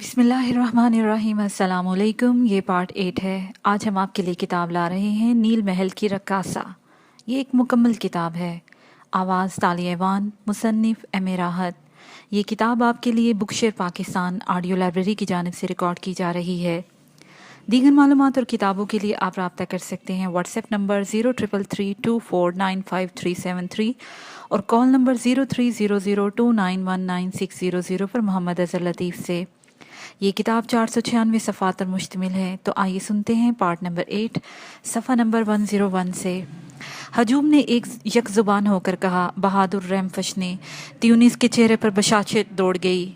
बिस्मिल्लाहिर्रहमानिर्रहीम। अस्सलाम वालेकुम। ये पार्ट 8 है। आज हम आपके लिए किताब ला रहे हैं नील महल की रक्कासा। ये एक मुकम्मल किताब है। आवाज़ तालियवान, मुसन्निफ़ एम राहत। ये किताब आपके लिए बुकशेयर पाकिस्तान ऑडियो लाइब्रेरी की जानिब से रिकॉर्ड की जा रही है। दीगर मालूमात और किताबों के लिए आप रब्ता कर सकते हैं व्हाट्सएप नंबर 0333249537 और कॉल नंबर 0300291960 पर मोहम्मद अज़हर लतीफ़ से। ये किताब 496 सफ़ात पर मुश्तमिल है। तो आइए सुनते हैं पार्ट नंबर 8 सफ़ा नंबर 101 से। हजूम ने एक यकजुबान होकर कहा। बहादुर रैमफश ने त्यूनिस के चेहरे पर बशाशत दौड़ गई।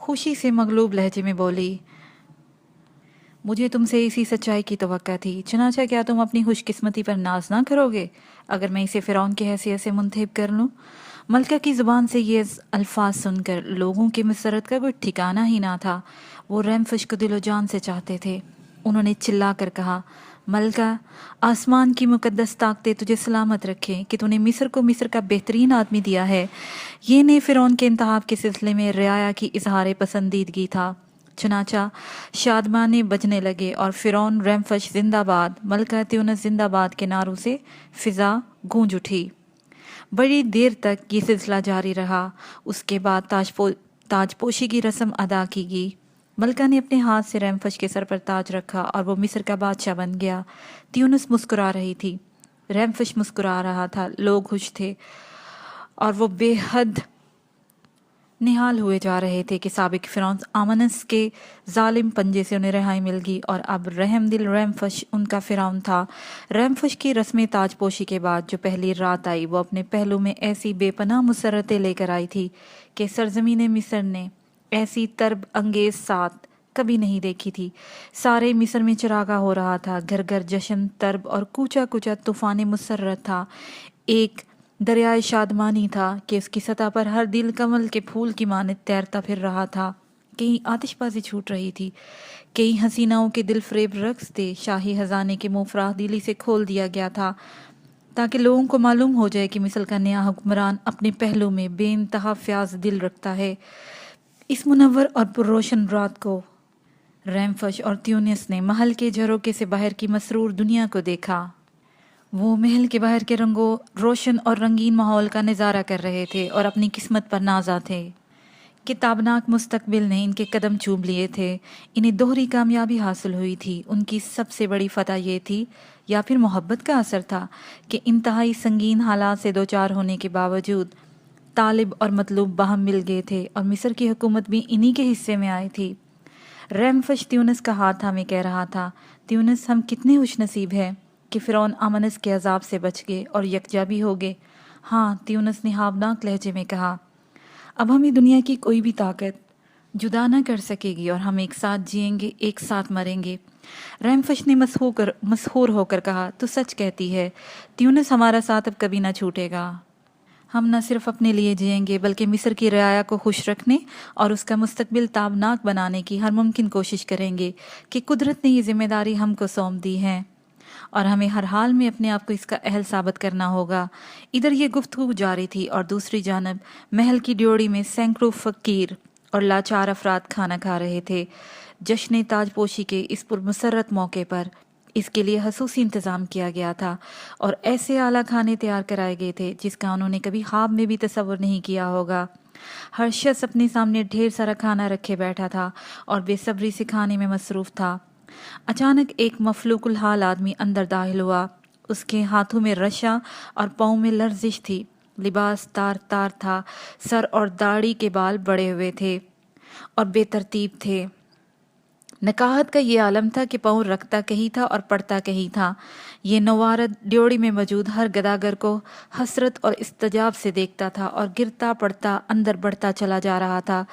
खुशी से मगलूब लहजे में बोली, मुझे तुमसे इसी सच्चाई की तवक्का थी। चनाचा क्या तुम अपनी खुशकिस्मती पर नाज ना करोगे अगर मैं इसे फ़िरौन की हैसियत से मुंतखब कर लूँ? मलका की ज़ुबान से ये अल्फाज सुनकर लोगों की मसरत का कोई ठिकाना ही ना था। वो रैमफश को दिलो जान से चाहते थे। उन्होंने चिल्ला कर कहा, मलका, आसमान की मुकद्दस ताकतें तुझे सलामत रखें कि तूने मिस्र को मिस्र का बेहतरीन आदमी दिया है। ये ने फ़िरौन के इंतखाब के सिलसिले में रियाया की इजहार पसंदीदगी था। चनाचा शादमाने बजने लगे और फ़िरौन रैमफश जिंदाबाद, मलका त्यूनस जिंदाबाद के नारों से फ़िज़ा गूंज उठी। बड़ी देर तक ये सिलसिला जारी रहा। उसके बाद ताजपोशी की रस्म अदा की गई। मलका ने अपने हाथ से रैमफश के सर पर ताज रखा और वो मिस्र का बादशाह बन गया। त्यूनस मुस्कुरा रही थी, रैमफश मुस्कुरा रहा था। लोग खुश थे और वो बेहद निहाल हुए जा रहे थे कि साबिक फ़िरौन आमनस के जालिम पंजे से उन्हें रिहाई मिल गई और अब रहमदिल रैमफश उनका फ़िरौन था। रैमफश की रस्म ताजपोशी के बाद जो पहली रात आई वो अपने पहलू में ऐसी बेपनाह मुसरतें लेकर आई थी कि सरजमीन मिस्र ने ऐसी तरब अंगेज साथ कभी नहीं देखी थी। सारे मिस्र में चिरागा हो रहा था। घर घर जश्न तरब और कूचा कूचा तूफ़ान मुसर्रत था। एक दरियाए शादमानी था कि उसकी सतह पर हर दिल कमल के फूल की मानद तैरता फिर रहा था। कहीं आतिशबाजी छूट रही थी, कई हसीनाओं के दिल फरेब रक्स थे। शाही खजाने के मुंह फराह दिली से खोल दिया गया था ताकि लोगों को मालूम हो जाए कि मिस्र का नया हुक्मरान अपने पहलू में बेइंतहा फ्याज दिल रखता है। इस मुनव्वर और पुररोशन रात को रैमफश और त्यूनिस ने महल के झरोके से बाहर की मसरूर दुनिया को देखा। वो महल के बाहर के रंगों रोशन और रंगीन माहौल का नज़ारा कर रहे थे और अपनी किस्मत पर नाज़ा थे कि ताबनाक मुस्तकबिल ने इनके कदम चूम लिए थे। इन्हें दोहरी कामयाबी हासिल हुई थी। उनकी सबसे बड़ी फतह ये थी, या फिर मोहब्बत का असर था, कि इंतहाई संगीन हालात से दो चार होने के बावजूद तालिब और मतलूब बाहम मिल गए थे और मिस्र की हुकूमत भी इन्हीं के हिस्से में आई थी। रैमफश त्यूनस का हाथ थामे कह रहा था, त्यूनस, हम कितने खुशनसीब हैं कि फ़िरौन आमनस के अजाब से बच गए और यकजा भी हो गए। हाँ, त्यूनस ने हावनाक लहजे में कहा, अब हमें दुनिया की कोई भी ताकत जुदा न कर सकेगी और हम एक साथ जिएंगे, एक साथ मरेंगे। रैमफश ने मसहूर होकर कहा, तू सच कहती है त्यूनस, हमारा साथ अब कभी ना छूटेगा। हम न सिर्फ अपने लिए जिएंगे बल्कि मिस्र की रियाया को खुश रखने और उसका मुस्तकबिल ताबनाक बनाने की हर मुमकिन कोशिश करेंगे कि कुदरत ने ये जिम्मेदारी हमको सौंप दी है और हमें हर हाल में अपने आप को इसका अहल साबित करना होगा। इधर ये गुफ्तगू जारी थी और दूसरी जानब महल की ड्योढ़ी में सैकड़ों फ़कीर और लाचार अफराद खाना खा रहे थे। जश्न ताजपोशी के इस पुरमसरत मौके पर इसके लिए खसूसी इंतज़ाम किया गया था और ऐसे आला खाने तैयार कराए गए थे जिसका उन्होंने कभी ख्वाब में भी तसव्वुर नहीं किया होगा। हर शख्स अपने सामने ढेर सारा खाना रखे बैठा था और बेसब्री से खाने में मसरूफ़ था। अचानक एक मफलूकुल हाल आदमी अंदर दाखिल हुआ। उसके हाथों में रशा और पाँव में लर्जिश थी। लिबास तार तार था, सर और दाढ़ी के बाल बड़े हुए थे और बेतरतीब थे। नकाहत का ये आलम था कि पाँव रखता कहीं था और पड़ता कहीं था। ये नवारद ड्योढ़ी में मौजूद हर गदागर को हसरत और इस्तजाब से देखता था और गिरता पड़ता अंदर बढ़ता चला जा रहा था,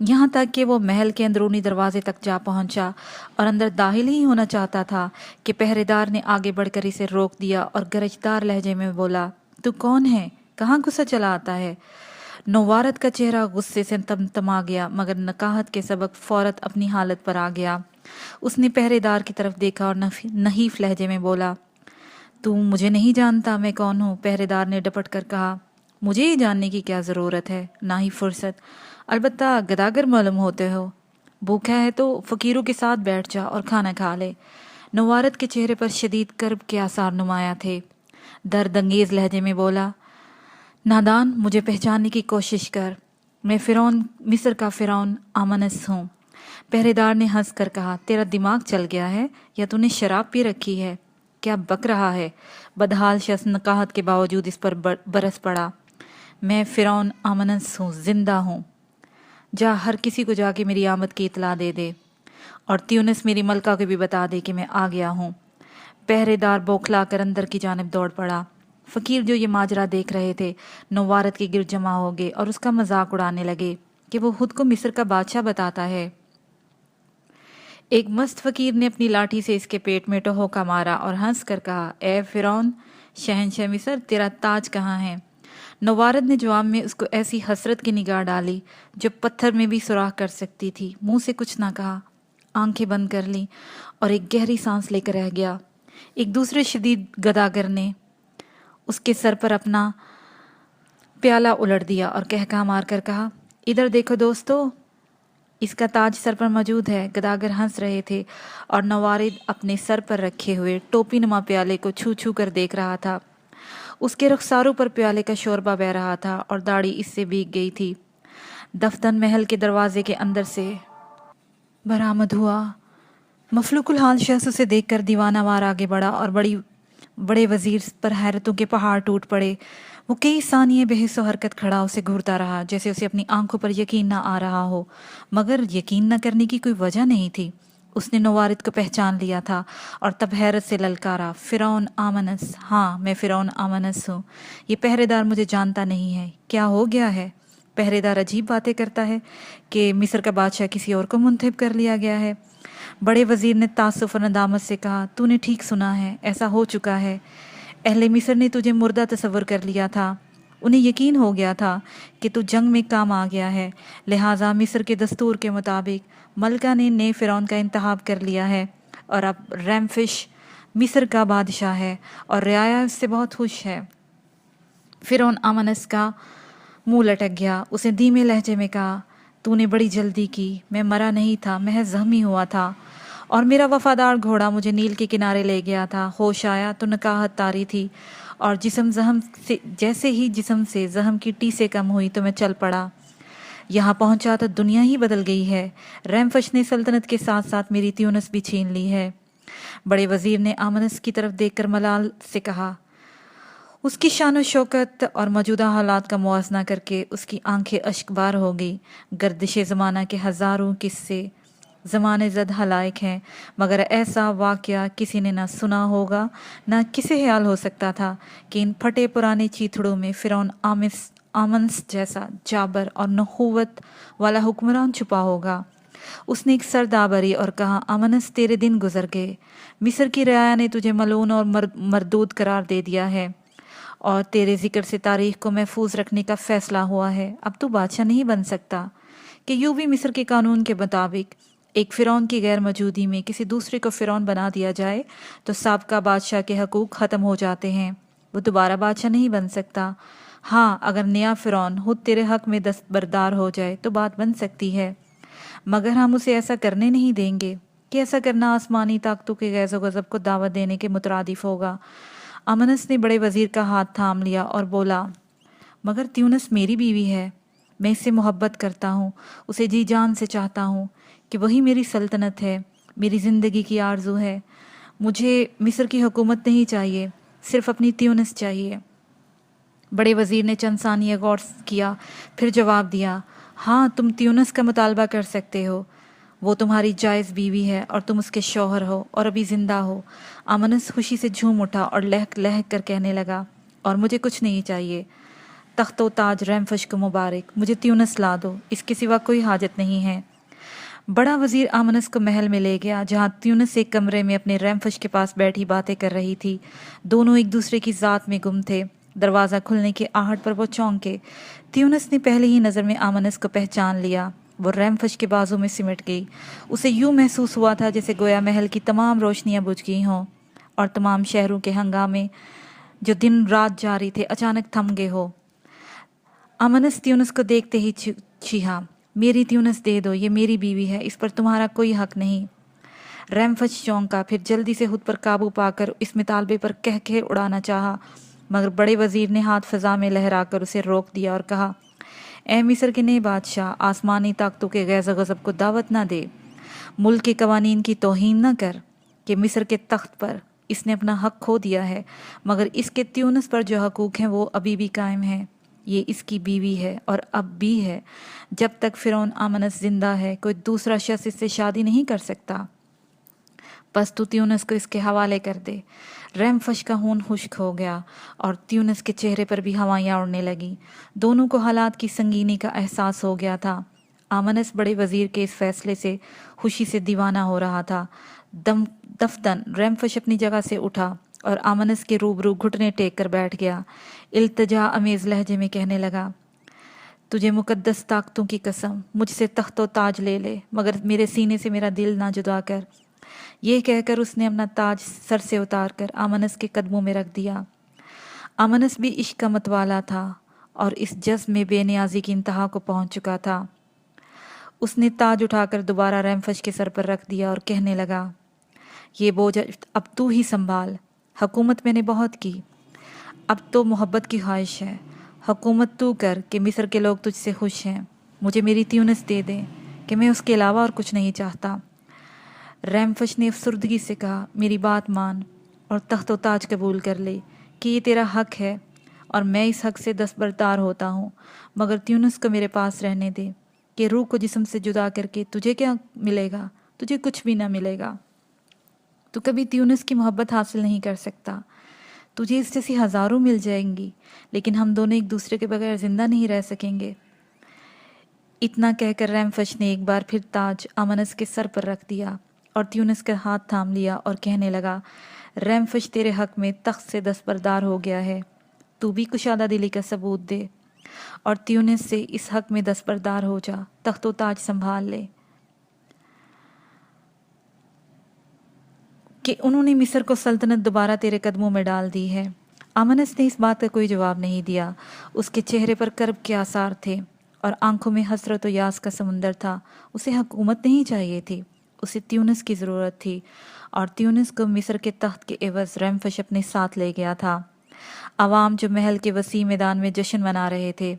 यहाँ तक कि वो महल के अंदरूनी दरवाजे तक जा पहुंचा और अंदर दाखिल ही होना चाहता था कि पहरेदार ने आगे बढ़कर इसे रोक दिया और गरजदार लहजे में बोला, तू कौन है? कहाँ गुस्सा चला आता है? नौवारत का चेहरा गुस्से से तमतमा गया, मगर नकाहत के सबक फौरत अपनी हालत पर आ गया। उसने पहरेदार की तरफ देखा और नहीफ लहजे में बोला, तू मुझे नहीं जानता मैं कौन हूँ? पहरेदार ने डपट कर कहा, मुझे ये जानने की क्या ज़रूरत है, ना ही फुर्सत। अलबत्ता गदागर मालूम होते हो। भूखा है तो फ़कीरों के साथ बैठ जा और खाना खा ले। नवारत के चेहरे पर शदीद कर्ब के आसार नुमाया थे। दर्द अंगेज लहजे में बोला, नादान, मुझे पहचानने की कोशिश कर। मैं फ़िरौन, मिस्र का फ़िरौन आमनस हूँ। पहरेदार ने हंस कर कहा, तेरा दिमाग चल गया है या तूने शराब पी रखी है? क्या बक रहा है? बदहाल शख्स नकाहत के बावजूद इस पर बरस पड़ा। मैं फ़िरौन आमनस हूँ, जिंदा हूँ। जा, हर किसी को जाके मेरी आमद की इतला दे दे, और त्यूनिस मेरी मलका को भी बता दे कि मैं आ गया हूँ। पहरेदार बौखला कर अंदर की जानिब दौड़ पड़ा। फ़कीर जो ये माजरा देख रहे थे, नवारत के गिर्द जमा हो गए और उसका मजाक उड़ाने लगे कि वो खुद को मिस्र का बादशाह बताता है। एक मस्त फ़कीर ने अपनी लाठी से इसके पेट में टहोका मारा और हंस कर कहा, ए फ़िरौन शहंशाह मिस्र, तेरा ताज कहाँ है? नवारत ने जवाब में उसको ऐसी हसरत की निगाह डाली जो पत्थर में भी सुराख कर सकती थी। मुंह से कुछ ना कहा, आंखें बंद कर ली और एक गहरी सांस लेकर रह गया। एक दूसरे शदीद गदागर ने उसके सर पर अपना प्याला उलट दिया और कहका मार कर कहा, इधर देखो दोस्तों, इसका ताज सर पर मौजूद है। गदागर हंस रहे थे और नवारिद अपने सर पर रखे हुए टोपी नुमा प्याले को छू छू कर देख रहा था। उसके रुखसारों पर प्याले का शोरबा बह रहा था और दाढ़ी इससे भीग गई थी। दफ्तन महल के दरवाजे के अंदर से बरामद हुआ। मफलूकुल हाल शख्स उसे देखकर दीवानावार आगे बढ़ा और बड़े वजीर पर हैरतों के पहाड़ टूट पड़े। वो कई सानिये बेहिस हरकत खड़ा उसे घूरता रहा, जैसे उसे अपनी आंखों पर यकीन न आ रहा हो, मगर यकीन न करने की कोई वजह नहीं थी। उसने नवारिद को पहचान लिया था और तब हैरत से ललकारा, फ़िरौन आमनस। हाँ, मैं फ़िरौन आमनस हूँ। ये पहरेदार मुझे जानता नहीं है। क्या हो गया है? पहरेदार अजीब बातें करता है कि मिस्र का बादशाह किसी और को मुंतखब कर लिया गया है। बड़े वजीर ने तासुफ और नदामत से कहा, तूने ठीक सुना है, ऐसा हो चुका है। अहले मिस्र ने तुझे मुर्दा तस्वर कर लिया था। उन्हें यकीन हो गया था कि तू जंग में काम आ गया है, लिहाजा मिस्र के दस्तूर के मुताबिक मलका ने नए फ़िरौन का इंतखाब कर लिया है और अब रैमफिश मिस्र का बादशाह है और रियाया उससे बहुत खुश है। फ़िरौन आमनस का मुंह लटक गया। उसने धीमे लहजे में कहा, तूने बड़ी जल्दी की। मैं मरा नहीं था, महज ज़ख्मी हुआ था और मेरा वफादार घोड़ा मुझे नील के किनारे ले गया था। होश आया तो नकाहत तारी थी और जिस्म जहम से, जैसे ही जिस्म से जहम की टीसें कम हुई तो मैं चल पड़ा। यहाँ पहुँचा तो दुनिया ही बदल गई है। रैमफश ने सल्तनत के साथ साथ मेरी त्यूनस भी छीन ली है। बड़े वजीर ने आमनस की तरफ देखकर मलाल से कहा। उसकी शान और शौकत और मौजूदा हालात का मुआजना करके उसकी आंखें अश्कबार हो गई। गर्दिश ज़माना के हज़ारों किस्से ज़माने ज़द हलायक हैं, मगर ऐसा वाक़या किसी ने ना सुना होगा, ना किसे ख्याल हो सकता था कि इन फटे पुराने चीथड़ों में फ़िरौन आमनस जैसा जाबर और नखुवत वाला हुक्मरान छुपा होगा। उसने एक सर दाबरी और कहा, आमनस, तेरे दिन गुजर गए। मिस्र की रियाया ने तुझे मलून और मरदूद करार दे दिया है और तेरे जिक्र से तारीख को महफूज रखने का फैसला हुआ है। अब तू बादशाह नहीं बन सकता कि यूं भी मिस्र के कानून के मुताबिक एक फ़िरौन की गैर मौजूदी में किसी दूसरे को फ़िरौन बना दिया जाए तो साबका बादशाह के हकूक़ ख़त्म हो जाते हैं। वो दोबारा बादशाह नहीं बन सकता। हाँ, अगर नया फ़िरौन खुद तेरे हक़ में दस्तबरदार हो जाए तो बात बन सकती है, मगर हम उसे ऐसा करने नहीं देंगे कि ऐसा करना आसमानी ताकतों के गैज़ो गज़ब को दावत देने के मुतरादिफ होगा। आमनस ने बड़े वजीर का हाथ थाम लिया और बोला, मगर त्यूनस मेरी बीवी है। मैं इससे मोहब्बत करता हूँ, उसे जी जान से चाहता हूँ कि वही मेरी सल्तनत है, मेरी ज़िंदगी की आरज़ू है। मुझे मिस्र की हुकूमत नहीं चाहिए, सिर्फ अपनी त्यूनस चाहिए। बड़े वजीर ने चंद सानिया गौर किया, फिर जवाब दिया, हाँ, तुम त्यूनस का मुतालबा कर सकते हो। वो तुम्हारी जायज़ बीवी है और तुम उसके शौहर हो और अभी ज़िंदा हो। आमनस खुशी से झूम उठा और लहक लहक कर कहने लगा, और मुझे कुछ नहीं चाहिए। तख्तो ताज रैमफश को मुबारक, मुझे त्यूनस ला दो, इसके सिवा कोई हाजत नहीं है। बड़ा वजीर आमनस को महल में ले गया, जहाँ त्यूनस एक कमरे में अपने रैमफश के पास बैठी बातें कर रही थी। दोनों एक दूसरे की ज़ात में गुम थे। दरवाज़ा खुलने की आहट पर वो चौंके। त्यूनस ने पहले ही नज़र में आमनस को पहचान लिया। वो रैमफश के बाजू में सिमट गई। उसे यूं महसूस हुआ था जैसे गोया महल की तमाम रोशनियां बुझ गई हों और तमाम शहरों के हंगामे जो दिन रात जारी थे अचानक थम गए हो। आमनस त्यूनस को देखते ही चीहा, میری تیونس دے دو، یہ میری بیوی ہے، اس پر تمہارا کوئی حق نہیں۔ ریمفش چونکا، پھر جلدی سے خود پر قابو پا کر اس مطالبے پر کہہ اڑانا چاہا، مگر بڑے وزیر نے ہاتھ فضا میں لہرا کر اسے روک دیا اور کہا، اے مصر کے نئے بادشاہ، آسمانی طاقتوں کے غیظ و غضب کو دعوت نہ دے، ملک کے قوانین کی توہین نہ کر کہ مصر کے تخت پر اس نے اپنا حق کھو دیا ہے، مگر اس کے تیونس پر جو حقوق ہیں وہ ابھی بھی قائم ہیں۔ یہ اس کی بیوی ہے اور اب بھی ہے۔ جب تک فرعون آمنس زندہ ہے کوئی دوسرا شخص اس سے شادی نہیں کر سکتا، بس تو تیونس کو اس کے حوالے کر دے۔ ریمفش کا خون خشک ہو گیا اور تیونس کے چہرے پر بھی ہوائیاں اڑنے لگیں۔ دونوں کو حالات کی سنگینی کا احساس ہو گیا تھا۔ آمنس بڑے وزیر کے اس فیصلے سے خوشی سے دیوانہ ہو رہا تھا۔ دفتن ریمفش اپنی جگہ سے اٹھا اور آمنس کے روبرو گھٹنے ٹیک کر بیٹھ گیا۔ التجا امیز لہجے میں کہنے لگا، تجھے مقدس طاقتوں کی قسم، مجھ سے تخت و تاج لے لے، مگر میرے سینے سے میرا دل نہ جدا کر۔ یہ کہہ کر اس نے اپنا تاج سر سے اتار کر آمنس کے قدموں میں رکھ دیا۔ آمنس بھی عشق کا متوالا تھا اور اس جذب میں بے نیازی کی انتہا کو پہنچ چکا تھا۔ اس نے تاج اٹھا کر دوبارہ ریمفش کے سر پر رکھ دیا اور کہنے لگا، یہ بوجھ اب تو ہی سنبھال۔ حکومت میں نے بہت کی، اب تو محبت کی خواہش ہے۔ حکومت تو کر کہ مصر کے لوگ تجھ سے خوش ہیں۔ مجھے میری تیونس دے دیں کہ میں اس کے علاوہ اور کچھ نہیں چاہتا۔ ریمفش نے افسردگی سے کہا، میری بات مان اور تخت و تاج قبول کر لے کہ یہ تیرا حق ہے اور میں اس حق سے دستبردار ہوتا ہوں، مگر تیونس کو میرے پاس رہنے دے کہ روح کو جسم سے جدا کر کے تجھے کیا ملے گا؟ تجھے کچھ بھی نہ ملے گا۔ تو کبھی تیونس کی محبت حاصل نہیں کر سکتا۔ تجھے اس جیسی ہزاروں مل جائیں گی، لیکن ہم دونوں ایک دوسرے کے بغیر زندہ نہیں رہ سکیں گے۔ اتنا کہہ کر ریمفش نے ایک بار پھر تاج آمنس کے سر پر رکھ دیا اور تیونس کا ہاتھ تھام لیا اور کہنے لگا، ریمفش تیرے حق میں تخت سے دستبردار ہو گیا ہے، تو بھی کشادہ دلی کا ثبوت دے اور تیونس سے اس حق میں دستبردار ہو جا، تخت و تاج سنبھال لے کہ انہوں نے مصر کو سلطنت دوبارہ تیرے قدموں میں ڈال دی ہے۔ آمنس نے اس بات کا کوئی جواب نہیں دیا۔ اس کے چہرے پر کرب کے آثار تھے اور آنکھوں میں حسرت و یاس کا سمندر تھا۔ اسے حکومت نہیں چاہیے تھی، اسے تیونس کی ضرورت تھی، اور تیونس کو مصر کے تخت کے عوض ریمفش اپنے ساتھ لے گیا تھا۔ عوام جو محل کے وسیع میدان میں جشن منا رہے تھے،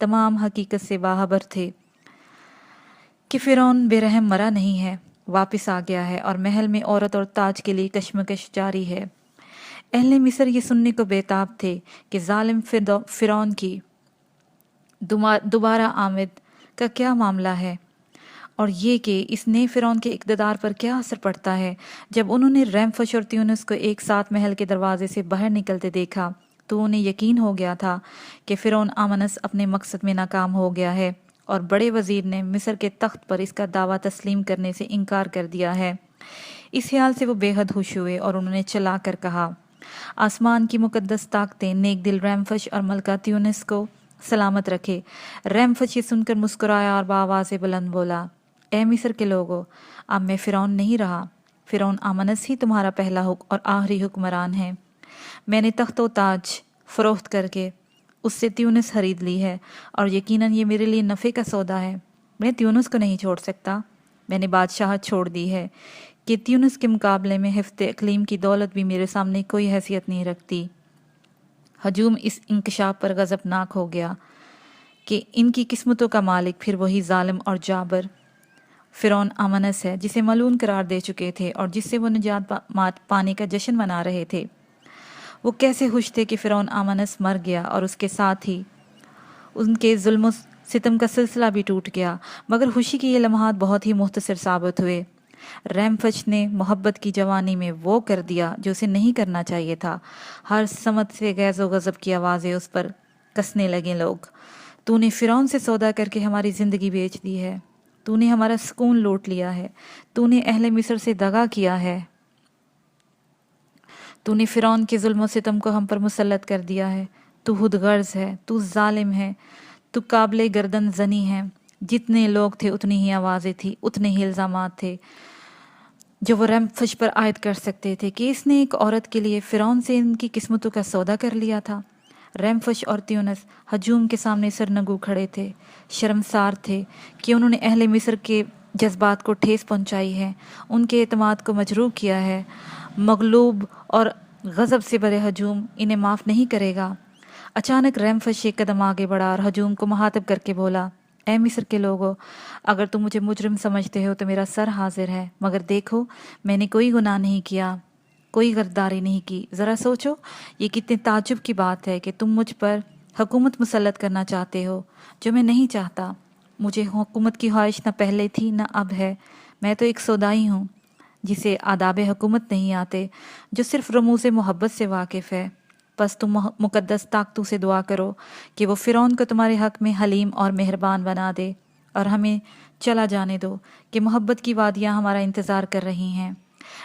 تمام حقیقت سے باخبر تھے کہ فرعون بے رحم مرا نہیں ہے، واپس آ گیا ہے اور محل میں عورت اور تاج کے لیے کشمکش جاری ہے۔ اہل مصر یہ سننے کو بےتاب تھے کہ ظالم فرعون کی دوبارہ آمد کا کیا معاملہ ہے، اور یہ کہ اس نئے فرعون کے اقتدار پر کیا اثر پڑتا ہے۔ جب انہوں نے ریمفش اور تیونس کو ایک ساتھ محل کے دروازے سے باہر نکلتے دیکھا تو انہیں یقین ہو گیا تھا کہ فرعون آمنس اپنے مقصد میں ناکام ہو گیا ہے اور بڑے وزیر نے مصر کے تخت پر اس کا دعویٰ تسلیم کرنے سے انکار کر دیا ہے۔ اس خیال سے وہ بے حد خوش ہوئے اور انہوں نے چلا کر کہا، آسمان کی مقدس طاقتیں نیک دل ریمفش اور ملکہ تیونس کو سلامت رکھے۔ ریمفش یہ سن کر مسکرایا اور بآواز بلند بولا، اے مصر کے لوگو، اب میں فرعون نہیں رہا، فرعون آمنس ہی تمہارا پہلا اور آخری حکمران ہے۔ میں نے تخت و تاج فروخت کر کے اس سے تیونس خرید لی ہے اور یقیناً یہ میرے لیے نفع کا سودا ہے۔ میں تیونس کو نہیں چھوڑ سکتا۔ میں نے بادشاہت چھوڑ دی ہے کہ تیونس کے مقابلے میں حفظ اقلیم کی دولت بھی میرے سامنے کوئی حیثیت نہیں رکھتی۔ ہجوم اس انکشاف پر غضبناک ہو گیا کہ ان کی قسمتوں کا مالک پھر وہی ظالم اور جابر فرعون آمنس ہے جسے ملعون قرار دے چکے تھے اور جس سے وہ نجات پانے کا جشن منا رہے تھے۔ وہ کیسے خوش تھے کہ فرعون آمنس مر گیا اور اس کے ساتھ ہی ان کے ظلم و ستم کا سلسلہ بھی ٹوٹ گیا، مگر خوشی کے یہ لمحات بہت ہی مختصر ثابت ہوئے۔ ریمفش نے محبت کی جوانی میں وہ کر دیا جو اسے نہیں کرنا چاہیے تھا۔ ہر سمت سے غیظ و غضب کی آوازیں اس پر کسنے لگے لوگ، تو نے فرعون سے سودا کر کے ہماری زندگی بیچ دی ہے، تو نے ہمارا سکون لوٹ لیا ہے، تو نے اہل مصر سے دغا کیا ہے، تو نے فرعون کے ظلم و ستم کو ہم پر مسلط کر دیا ہے، تو خود غرض ہے، تو ظالم ہے، تو قابل گردن زنی ہے۔ جتنے لوگ تھے اتنی ہی آوازیں تھی، اتنے ہی الزامات تھے جو وہ ریمفش پر عائد کر سکتے تھے کہ اس نے ایک عورت کے لیے فرعون سے ان کی قسمتوں کا سودا کر لیا تھا۔ ریمفش اور تیونس ہجوم کے سامنے سرنگو کھڑے تھے۔ शर्मसार थे कि उन्होंने अहले मिस्र के जज्बात को ठेस पहुंचाई है, उनके एतमाद को मजरूह किया है। मगलूब और गज़ब से भरे हजूम इन्हें माफ़ नहीं करेगा। अचानक रैमफश एक कदम आगे बढ़ा और हजूम को मुखातब करके बोला, ए मिस्र के लोगों, अगर तुम मुझे मुजरिम समझते हो तो मेरा सर हाजिर है, मगर देखो मैंने कोई गुनाह नहीं किया, कोई गद्दारी नहीं की। ज़रा सोचो ये कितने ताज्जुब की बात है कि तुम मुझ पर हुकूमत मुसल्लत करना चाहते हो, जो मैं नहीं चाहता। मुझे हुकूमत की ख्वाहिश न पहले थी न अब है। मैं तो एक सौदाई हूँ जिसे आदाब हुकूमत नहीं आते, जो सिर्फ रमूज़ मोहब्बत से वाकिफ़ है। बस तुम मुक़द्दस ताकतों से दुआ करो कि वो फ़िरौन को तुम्हारे हक़ में हलीम और मेहरबान बना दे और हमें चला जाने दो कि मोहब्बत की वादियाँ हमारा इंतज़ार कर रही हैं।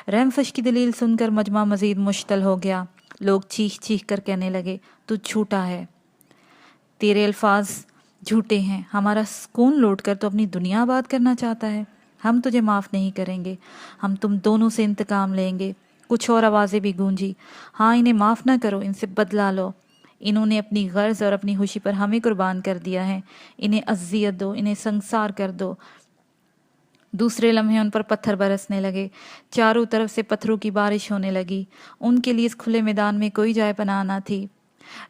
रैमफश की दलील सुनकर मजमा मज़ीद मुश्तल हो गया। लोग चीख चीख कर कहने लगे, तू झूठा है, तेरे अल्फाज झूठे हैं, हमारा सुकून लौट कर तो अपनी दुनिया आबाद करना चाहता है। हम तुझे माफ़ नहीं करेंगे, हम तुम दोनों से इंतकाम लेंगे। कुछ और आवाज़ें भी गूंजी, हाँ इन्हें माफ़ ना करो, इनसे बदला लो। इन्होंने अपनी गर्ज और अपनी खुशी पर हमें कुर्बान कर दिया है, इन्हें अज़ियत दो, इन्हें संसार कर दो। दूसरे लम्हे उन पर पत्थर बरसने लगे, चारों तरफ से पत्थरों की बारिश होने लगी। उनके लिए इस खुले मैदान में कोई जाए पनाह न थी।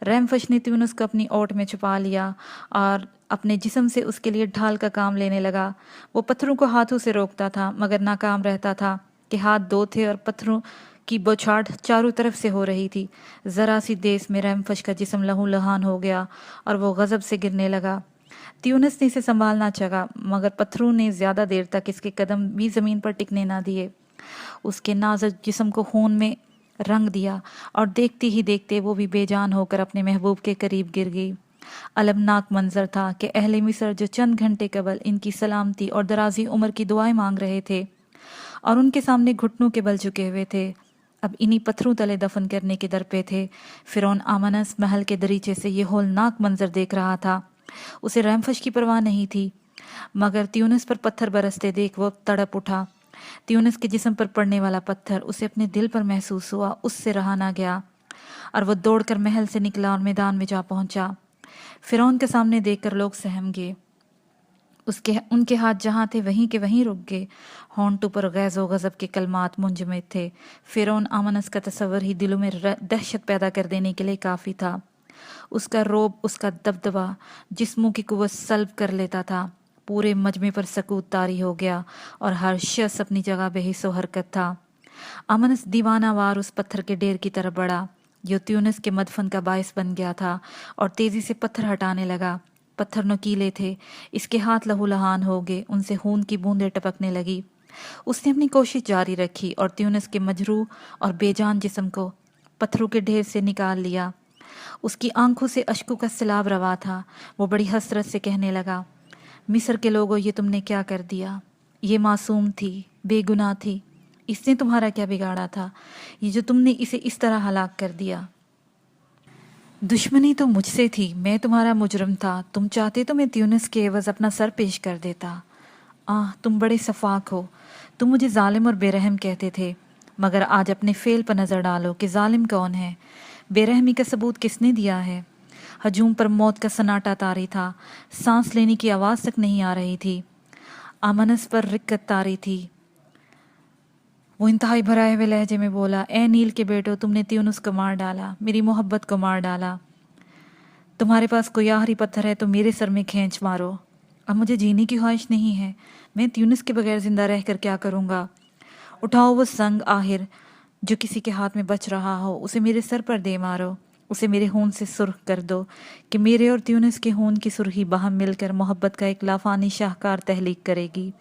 रैमफश ने त्यूनस को अपनी ओट में छुपा लिया और अपने जिस्म से उसके लिए ढाल का काम लेने लगा। वो पत्थरों को हाथों से रोकता था मगर नाकाम रहता था कि हाथ दो थे और पत्थरों की बौछार चारों तरफ से हो रही थी। ज़रा सी देश में रैमफश का जिस्म लहू लहान हो गया और वो गज़ब से गिरने लगा। त्यूनस ने इसे संभालना चाहा मगर पत्थरों ने ज़्यादा देर तक इसके कदम भी ज़मीन पर टिकने ना दिए। उसके नाजुक जिस्म को खून में रंग दिया और देखते ही देखते वो भी बेजान होकर अपने महबूब के करीब गिर गई। अलमनाक मंजर था कि अहले मिस्र जो चंद घंटे कबल इनकी सलामती और दराजी उम्र की दुआएं मांग रहे थे और उनके सामने घुटनों के बल झुके हुए थे, अब इन्हीं पत्थरों तले दफन करने के दर पे थे। फिरौन आमनस महल के दरीचे से ये होलनाक मंजर देख रहा था। उसे रैमफश की परवाह नहीं थी, मगर त्यूनस पर पत्थर बरसते देख वो तड़प उठा। त्यूनस के जिस्म पर पड़ने वाला पत्थर उसे अपने दिल पर महसूस हुआ, उससे रहा ना गया और वो दौड़कर महल से निकला और मैदान में जा पहुंचा। फिरौन के सामने देखकर लोग सहम गए। उनके हाथ जहाँ थे वहीं के वहीं रुक गए। होंठों पर गैज़ो गज़ब के कलमात मुंजमद थे। फिरौन आमनस का तस्वर ही दिलों में दहशत पैदा कर देने के लिए काफ़ी था। उसका रोब, उसका दबदबा जिस्मों की कुव्वत सल्ब कर लेता था। पूरे मजमे पर सकूत तारी हो गया और हर शख्स अपनी जगह बेहिस्सो हरकत था। आमनस दीवाना वार उस पत्थर के ढेर की तरफ बढ़ा जो त्यूनस के मदफन का बायस बन गया था और तेजी से पत्थर हटाने लगा। पत्थर नुकीले थे, इसके हाथ लहूलुहान हो गए, उनसे खून की बूंदें टपकने लगी। उसने अपनी कोशिश जारी रखी और त्यूनस के मजरूह और बेजान जिस्म को पत्थरों के ढेर से निकाल लिया। उसकी आंखों से अश्कों का सैलाब रवा था। वो बड़ी हसरत से कहने लगा, मिस्र के लोगों, ये तुमने क्या कर दिया? ये मासूम थी, बेगुनाह थी, इसने तुम्हारा क्या बिगाड़ा था ये जो तुमने इसे इस तरह हलाक कर दिया? दुश्मनी तो मुझसे थी, मैं तुम्हारा मुजरम था। तुम चाहते तो मैं त्यूनस के एवज अपना सर पेश कर देता। तुम बड़े सफाक हो। तुम मुझे जालिम और बेरहम कहते थे, मगर आज अपने फेल पर नज़र डालो कि जालिम कौन है, बेरहमी का सबूत किसने दिया है। हजूम पर मौत का सन्नाटा तारी था, सांस लेने की आवाज़ तक नहीं आ रही थी। आमनस पर रिक्कत तारी थी। वो इंतहाई भराए हुए लहजे में बोला, ए नील के बेटो, तुमने त्यूनस को मार डाला, मेरी मोहब्बत को मार डाला। तुम्हारे पास कोई आखिरी पत्थर है तो मेरे सर में खींच मारो। अब मुझे जीने की ख्वाहिश नहीं है, मैं त्यूनस के बगैर जिंदा रह कर क्या करूँगा। उठाओ वो संग आहिर जो किसी के हाथ में बच रहा हो, उसे मेरे सर पर दे मारो, उसे मेरे खून से सुर्ख कर दो कि मेरे और त्यूनस के खून की सुर्खी बाहम मिलकर मोहब्बत का एक लाफानी शाहकार तहलीक करेगी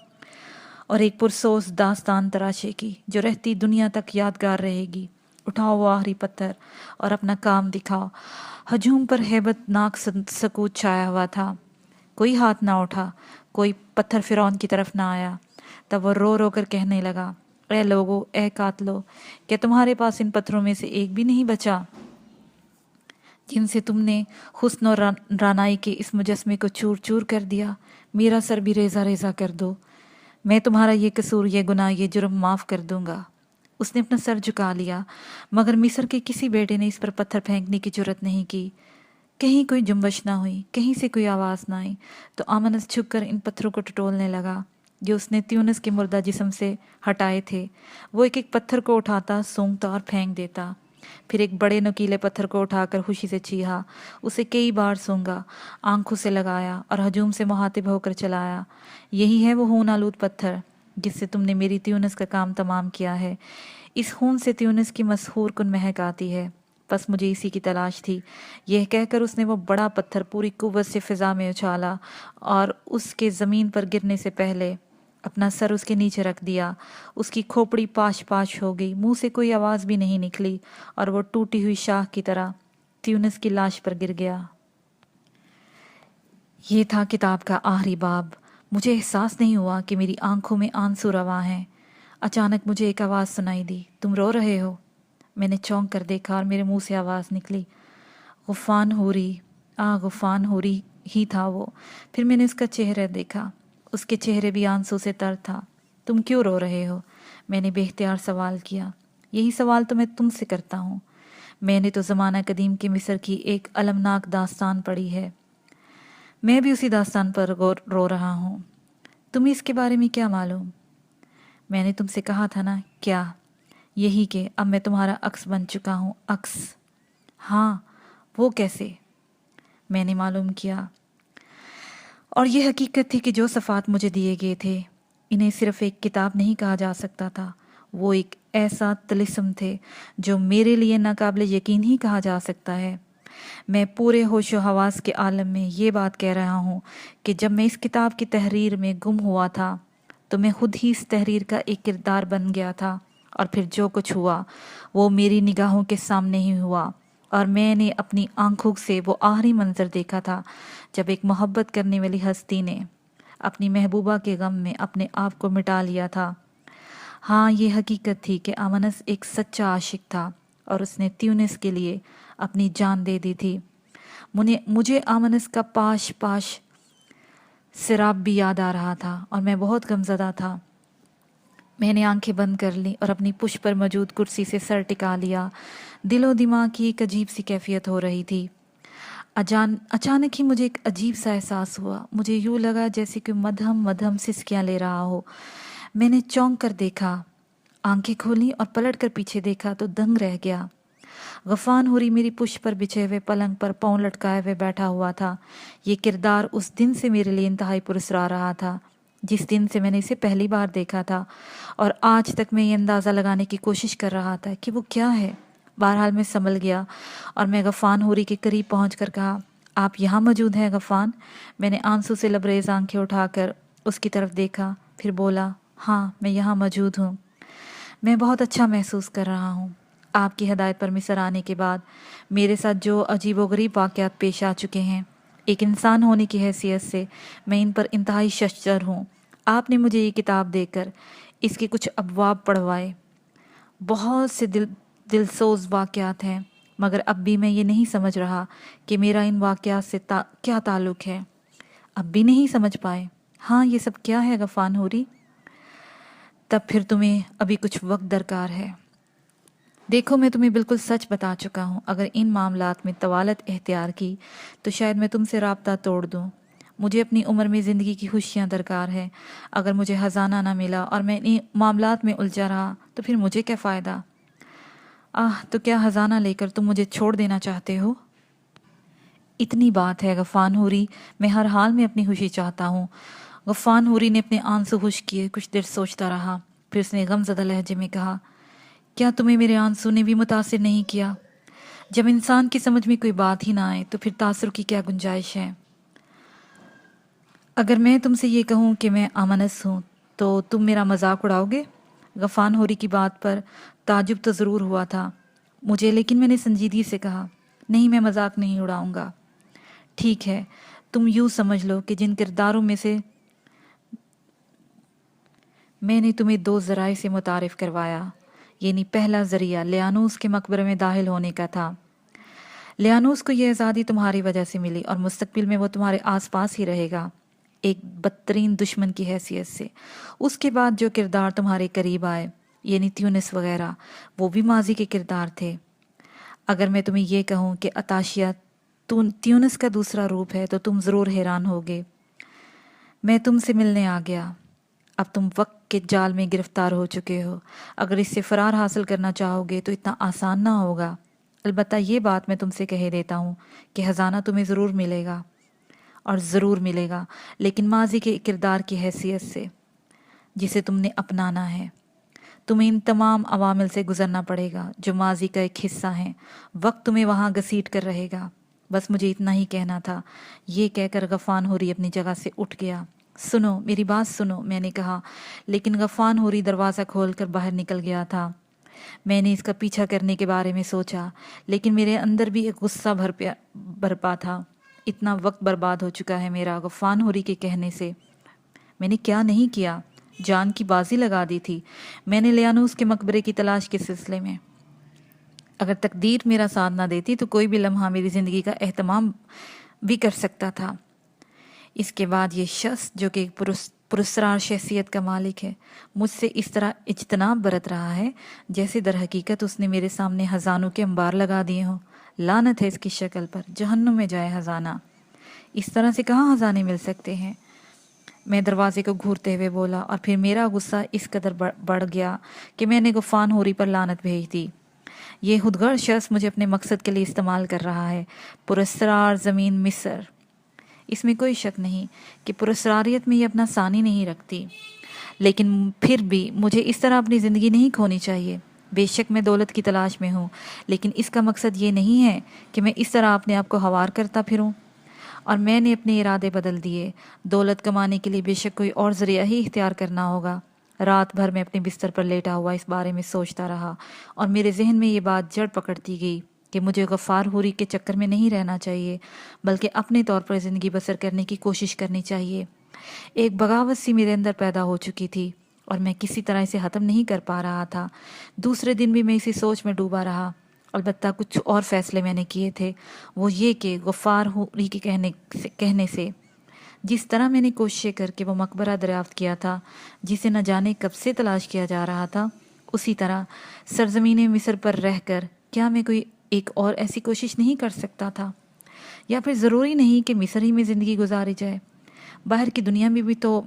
और एक पुरसोस दास्तान तराशेगी जो रहती दुनिया तक यादगार रहेगी। उठाओ वो आखिरी पत्थर और अपना काम दिखाओ। हजूम पर हैबतनाक सकूत छाया हुआ था। कोई हाथ ना उठा, कोई पत्थर फिरौन की तरफ ना आया। तब वो रो रो कर कहने लगा, ए लोगो, ए कातलो, क्या तुम्हारे पास इन पत्थरों में से एक भी नहीं बचा जिनसे तुमने हुस्न और रानाई के इस मुजस्मे को चूर चूर कर दिया? मेरा सर भी रेजा रेजा कर दो, मैं तुम्हारा ये कसूर, ये गुनाह, ये जुर्म माफ़ कर दूंगा। उसने अपना सर झुका लिया, मगर मिस्र के किसी बेटे ने इस पर पत्थर फेंकने की जुर्रत नहीं की। कहीं कोई जुम्बश ना हुई, कहीं से कोई आवाज़ ना आई। तो आमनस झुककर इन पत्थरों को टटोलने लगा जो उसने त्यूनस के मुर्दा जिस्म से हटाए थे। वो एक एक पत्थर को उठाता, सूंघता और फेंक देता। फिर एक बड़े नुकीले पत्थर को उठाकर खुशी से चीहा, उसे कई बार सूंघा, आंखों से लगाया और हजूम से मुहातिब होकर चलाया। यही है वो खून आलूद पत्थर जिससे तुमने मेरी त्यूनस का काम तमाम किया है। इस खून से त्यूनस की मसहूर कुन महक आती है। बस मुझे इसी की तलाश थी। यह कहकर उसने वो बड़ा पत्थर पूरी कुव्वत से फिजा में उछाला और उसके ज़मीन पर गिरने से पहले अपना सर उसके नीचे रख दिया। उसकी खोपड़ी पाश पाश हो गई, मुंह से कोई आवाज़ भी नहीं निकली और वो टूटी हुई शाख की तरह त्यूनस की लाश पर गिर गया। ये था किताब का आखिरी बाब। मुझे एहसास नहीं हुआ कि मेरी आंखों में आंसू रवा हैं। अचानक मुझे एक आवाज़ सुनाई दी, तुम रो रहे हो? मैंने चौंक कर देखा और मेरे मुंह से आवाज़ निकली, गुफ़ान होरी। गुफ़ान होरी ही था वो। फिर मैंने उसका चेहरा देखा, उसके चेहरे भी आंसू से तर था। तुम क्यों रो रहे हो? मैंने बेख्तियार सवाल किया। यही सवाल तो मैं तुमसे करता हूँ। मैंने तो ज़माना कदीम के मिस्र की एक अलमनाक दास्तान पढ़ी है। मैं भी उसी दास्तान पर रो रहा हूँ। तुम्हें इसके बारे में क्या मालूम? मैंने तुमसे कहा था ना। क्या? यही कि अब मैं तुम्हारा अक्स बन चुका हूँ। अक्स? हाँ। वो कैसे? मैंने मालूम किया। और ये हकीकत थी कि जो सफ़ात मुझे दिए गए थे, इन्हें सिर्फ़ एक किताब नहीं कहा जा सकता था। वो एक ऐसा तिलिस्म थे जो मेरे लिए नाकाबिल यकीन ही कहा जा सकता है। मैं पूरे होशो हवास के आलम में ये बात कह रहा हूँ कि जब मैं इस किताब की तहरीर में गुम हुआ था तो मैं खुद ही इस तहरीर का एक किरदार बन गया था। और फिर जो कुछ हुआ वो मेरी निगाहों के सामने ही हुआ और मैंने अपनी आंखों से वो आखिरी मंजर देखा था जब एक मोहब्बत करने वाली हस्ती ने अपनी महबूबा के गम में अपने आप को मिटा लिया था। हाँ, ये हकीकत थी कि आमनस एक सच्चा आशिक था और उसने त्यूनिस के लिए अपनी जान दे दी थी। मुझे आमनस का पाश पाश सिराब भी याद आ रहा था और मैं बहुत गमज़दा था। मैंने आंखें बंद कर ली और अपनी पुश पर मौजूद कुर्सी से सर टिका लिया। दिलो दिमाग की एक अजीब सी कैफियत हो रही थी। अचानक ही मुझे एक अजीब सा एहसास हुआ। मुझे यूँ लगा जैसे कि मध्यम मध्यम सिसकियाँ ले रहा हो। मैंने चौंक कर देखा, आंखें खोली और पलट कर पीछे देखा तो दंग रह गया। गफान हुरी मेरी पुश पर बिछे हुए पलंग पर पाँव लटकाए हुए बैठा हुआ था। ये किरदार उस दिन से मेरे लिए इंतहाई पुरस्रा रहा था जिस दिन से मैंने इसे पहली बार देखा था, और आज तक मैं ये अंदाज़ा लगाने की कोशिश कर रहा था कि वो क्या है। बहरहाल मैं संभल गया और मैं गफ़ान हुरी के करीब पहुंचकर कहा, आप यहाँ मौजूद हैं गफ़ान? मैंने आंसू से लबरेज आंखें उठाकर उसकी तरफ देखा, फिर बोला, हाँ मैं यहाँ मौजूद हूँ। मैं बहुत अच्छा महसूस कर रहा हूँ। आपकी हदायत पर मिस्र आने के बाद मेरे साथ जो अजीबोगरीब वाक़यात पेश आ चुके हैं, एक इंसान होने की हैसियत से मैं इन पर इंतहाई शर्मसार हूँ। आपने मुझे ये किताब देकर इसके कुछ अबवाब पढ़वाए। बहुत से दिलसोज वाक़यात हैं, मगर अब भी मैं ये नहीं समझ रहा कि मेरा इन वाक़यात से क्या ताल्लुक़ है। अब भी नहीं समझ पाए? हाँ, ये सब क्या है गफ़ान होरी? तब फिर तुम्हें अभी कुछ वक्त दरकार है। देखो, मैं तुम्हें बिल्कुल सच बता चुका हूँ। अगर इन मामलात में तवालत एख्तियार की तो शायद मैं तुमसे राब्ता तोड़ दूँ। मुझे अपनी उम्र में ज़िंदगी की खुशियाँ दरकार है। अगर मुझे ख़जाना ना मिला और मैं इन मामलात में उलझा रहा तो फिर मुझे क्या फ़ायदा? तो क्या ख़जाना लेकर तुम मुझे छोड़ देना चाहते हो? इतनी बात है गफ़ान हुरी, मैं हर हाल में अपनी खुशी चाहता हूँ। गफ़ान हुरी ने अपने आंसू खुश किए, कुछ देर सोचता रहा, फिर उसने गमज़दा लहजे में कहा, क्या तुम्हें मेरे आंसू ने भी मुतासिर नहीं किया? जब इंसान की समझ में कोई बात ही ना आए तो फिर तासुर की क्या गुंजाइश है? अगर मैं तुमसे ये कहूँ कि मैं आमनस हूँ तो तुम मेरा मजाक उड़ाओगे? गफ़ान होरी की बात पर ताजुब तो ज़रूर हुआ था मुझे, लेकिन मैंने संजीदगी से कहा, नहीं, मैं मजाक नहीं उड़ाऊंगा। ठीक है, तुम यूँ समझ लो कि जिन किरदारों में से मैंने तुम्हें दो ज़राए से मुतारिफ़ करवाया, यानी पहला ज़रिया लियानूस के मकबरे में दाखिल होने का था। लियानूस को यह आज़ादी तुम्हारी वजह से मिली और मुस्तकबिल में वो तुम्हारे आसपास ही रहेगा, एक बदतरीन दुश्मन की हैसियत से। उसके बाद जो किरदार तुम्हारे करीब आए, यानी त्यूनिस वगैरह, वो भी माजी के किरदार थे। अगर मैं तुम्हें यह कहूँ कि अताशिया ट्यूनस का दूसरा रूप है तो तुम ज़रूर हैरान होगे। मैं तुमसे मिलने आ गया। अब तुम वक्त के जाल में गिरफ्तार हो चुके हो। अगर इससे फरार हासिल करना चाहोगे तो इतना आसान ना होगा। अलबत्ता ये बात मैं तुमसे कह देता हूँ कि ख़जाना तुम्हें ज़रूर मिलेगा, और ज़रूर मिलेगा, लेकिन माजी के किरदार की हैसियत से जिसे तुमने अपनाना है। तुम्हें इन तमाम अवामिल से गुजरना पड़ेगा जो माजी का एक हिस्सा हैं। वक्त तुम्हें वहाँ घसीट कर रहेगा। बस मुझे इतना ही कहना था। ये कहकर गफ़ान होरी अपनी जगह से उठ गया। सुनो, मेरी बात सुनो, मैंने कहा, लेकिन गफ़ान होरी दरवाज़ा खोलकर बाहर निकल गया था। मैंने इसका पीछा करने के बारे में सोचा, लेकिन मेरे अंदर भी एक गुस्सा भरपा था। इतना वक्त बर्बाद हो चुका है मेरा गफ़ान होरी के कहने से। मैंने क्या नहीं किया, जान की बाजी लगा दी थी मैंने लियानूस के मकबरे की तलाश के सिलसिले में। अगर तकदीर मेरा साथ ना देती तो कोई भी लम्हा मेरी ज़िंदगी का एहतमाम भी कर सकता था। इसके बाद ये शख्स जो कि एक पुरस्कार शख्सियत का मालिक है, मुझसे इस तरह इज्तनाब बरत रहा है जैसे दर हकीकत उसने मेरे सामने हज़ानों के अंबार लगा दिए हों। लानत है इसकी शक्ल पर, जहन्नुम में जाए हज़ाना। इस तरह से कहाँ हज़ाने मिल सकते हैं? मैं दरवाजे को घूरते हुए बोला, और फिर मेरा गुस्सा इस कदर बढ़ गया कि मैंने गफ़ान होरी पर लानत भेज दी। ये खुदगर्ज शख्स मुझे अपने मकसद के लिए इस्तेमाल कर रहा है। पुरस्कार ज़मीन मिस्र, इसमें कोई शक नहीं कि पुरस्कारियत में ये अपना सानी नहीं रखती, लेकिन फिर भी मुझे इस तरह अपनी ज़िंदगी नहीं खोनी चाहिए। बेशक मैं दौलत की तलाश में हूँ, लेकिन इसका मकसद ये नहीं है कि मैं इस तरह अपने आप को हवार करता फिरूँ। और मैंने अपने इरादे बदल दिए। दौलत कमाने के लिए बेशक कोई और ज़रिया ही इख्तियार करना होगा। रात भर मैं अपने बिस्तर पर लेटा हुआ इस बारे में सोचता रहा, और मेरे जहन में ये बात जड़ पकड़ती गई कि मुझे गफ़ार होरी के चक्कर में नहीं रहना चाहिए, बल्कि अपने तौर पर ज़िंदगी बसर करने की कोशिश करनी चाहिए। एक बगावत सी मेरे अंदर पैदा हो चुकी थी और मैं किसी तरह इसे ख़त्म नहीं कर पा रहा था। दूसरे दिन भी मैं इसी सोच में डूबा रहा। अलबत्ता कुछ और फैसले मैंने किए थे, वो ये कि गफ़ार होरी के कहने से जिस तरह मैंने कोशिशें करके वो मकबरा दरियाफ्त किया था जिसे न जाने कब से तलाश किया जा रहा था, उसी तरह सरजमीन मिस्र पर रहकर क्या मैं कोई एक और ऐसी कोशिश नहीं कर सकता था? या फिर ज़रूरी नहीं कि मिस्र ही में ज़िंदगी गुजारी जाए, बाहर की दुनिया में भी तो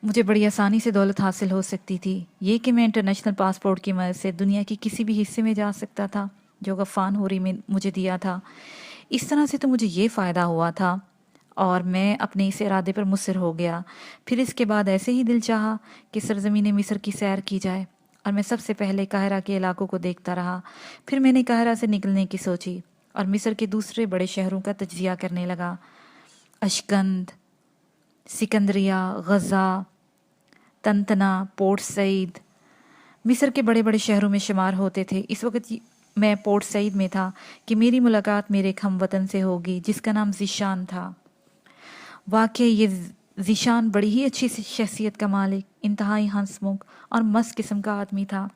मुझे बड़ी आसानी से दौलत हासिल हो सकती थी। ये कि मैं इंटरनेशनल पासपोर्ट की मदद से दुनिया के किसी भी हिस्से में जा सकता था जो गफ़ान होरी में मुझे दिया था। इस तरह से तो मुझे ये फ़ायदा हुआ था और मैं अपने इस इरादे पर मुसर हो गया। फिर इसके बाद ऐसे ही दिल चाहा कि सरज़मीन मिस्र की सैर की जाए, और मैं सबसे पहले काहिरा के इलाकों को देखता रहा। फिर मैंने काहिरा से निकलने की सोची और मिस्र के दूसरे बड़े शहरों का तज्जिया करने लगा। अशकंद, सिकंदरिया, गज़ा, तंतना, पोर्ट सईद मिस्र के बड़े बड़े शहरों में शुमार होते थे। इस वक्त मैं पोर्ट सईद में था कि मेरी मुलाकात मेरे एक हमवतन से होगी जिसका नाम ज़ीशान था। वाकई ये ज़ीशान बड़ी ही अच्छी शख्सियत का मालिक, इंतहाई हंसमुख और मस्त किस्म का आदमी था।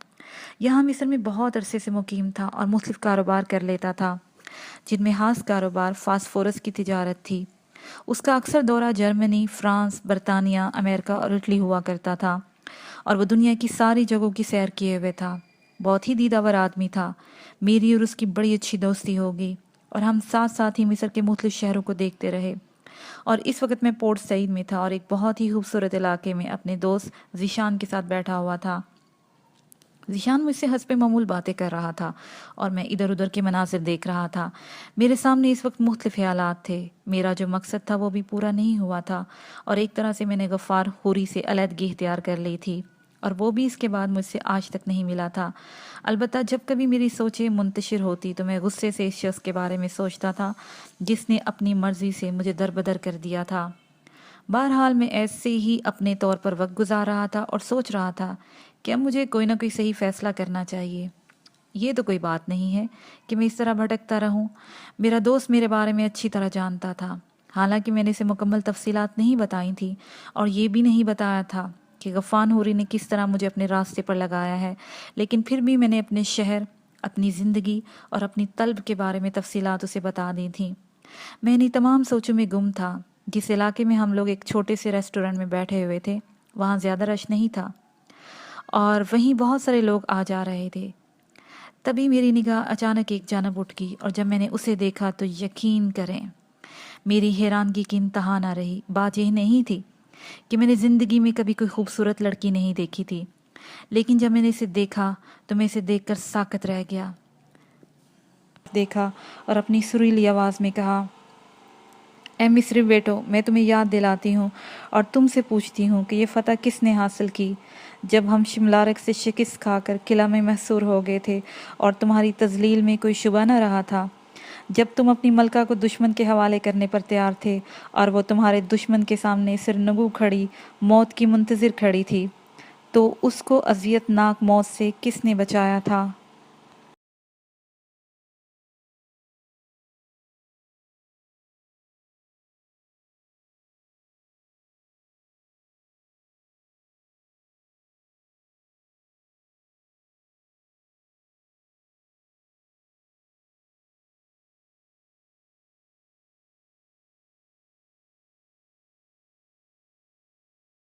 यहाँ मिस्र में बहुत अरसे से मुकीम था और मुख्तलिफ कारोबार कर लेता था, जिनमें खास कारोबार फास्फोरस की तिजारत थी। उसका अक्सर दौरा जर्मनी, फ्रांस, बरतानिया, अमेरिका और इटली हुआ करता था, और वह दुनिया की सारी जगहों की सैर किए हुए था। बहुत ही दीदावर आदमी था। मेरी और उसकी बड़ी अच्छी दोस्ती हो गई और हम साथ साथ ही मिस्र के मुख्तलिफ शहरों को देखते रहे। और इस वक्त मैं पोर्ट सईद में था और एक बहुत ही खूबसूरत इलाके में अपने दोस्त ज़ीशान के साथ बैठा हुआ था। ज़ीशान मुझसे हंसपे मामूल बातें कर रहा था और मैं इधर उधर के मनासिर देख रहा था। मेरे सामने इस वक्त मुख्तलिफ ख्यालात थे। मेरा जो मकसद था वो भी पूरा नहीं हुआ था और एक तरह से मैंने गफ़ार होरी से अलहदगी इख्तियार कर ली थी, और वो भी इसके बाद मुझसे आज तक नहीं मिला था। अलबत्ता जब कभी मेरी सोचें मुंतशिर होती तो मैं गुस्से से इस शख्स के बारे में सोचता था जिसने अपनी मर्ज़ी से मुझे दरबदर कर दिया था। बहरहाल मैं ऐसे ही अपने तौर पर वक्त गुजार रहा था और सोच रहा था कि अब मुझे कोई ना कोई सही फ़ैसला करना चाहिए। ये तो कोई बात नहीं है कि मैं इस तरह भटकता रहूं। मेरा दोस्त मेरे बारे में अच्छी तरह जानता था, हालांकि मैंने इसे मुकम्मल तफसीलात नहीं बताई थी और ये भी नहीं बताया था कि गफ़ान होरी ने किस तरह मुझे अपने रास्ते पर लगाया है, लेकिन फिर भी मैंने अपने शहर, अपनी ज़िंदगी और अपनी तलब के बारे में तफसीलात उसे बता दी थी। मैं इन्हीं तमाम सोचों में गुम था। जिस इलाके में हम लोग एक छोटे से रेस्टोरेंट में बैठे हुए थे वहाँ ज़्यादा रश नहीं था और वहीं बहुत सारे लोग आ जा रहे थे। तभी मेरी निगाह अचानक एक जानब उठ गई और जब मैंने उसे देखा तो यकीन करें मेरी हैरानगी की इंतहा ना रही। बात यह नहीं थी कि मैंने ज़िंदगी में कभी कोई खूबसूरत लड़की नहीं देखी थी, लेकिन जब मैंने इसे देखा तो मैं इसे देखकर साकत रह गया। देखा और अपनी सुरीली आवाज़ में कहा, ए मिस्री बेटो, मैं तुम्हें याद दिलाती हूँ और तुमसे पूछती हूँ कि ये फ़तह किसने हासिल की जब हम शिमलारक से शिकस्त खाकर किला में महसूर हो गए थे और तुम्हारी तजलील में कोई शुबा न रहा था, जब तुम अपनी मलका को दुश्मन के हवाले करने पर तैयार थे और वो तुम्हारे दुश्मन के सामने सिरनगू खड़ी मौत की मुंतज़िर खड़ी थी, तो उसको अज़ियतनाक मौत से किसने बचाया था?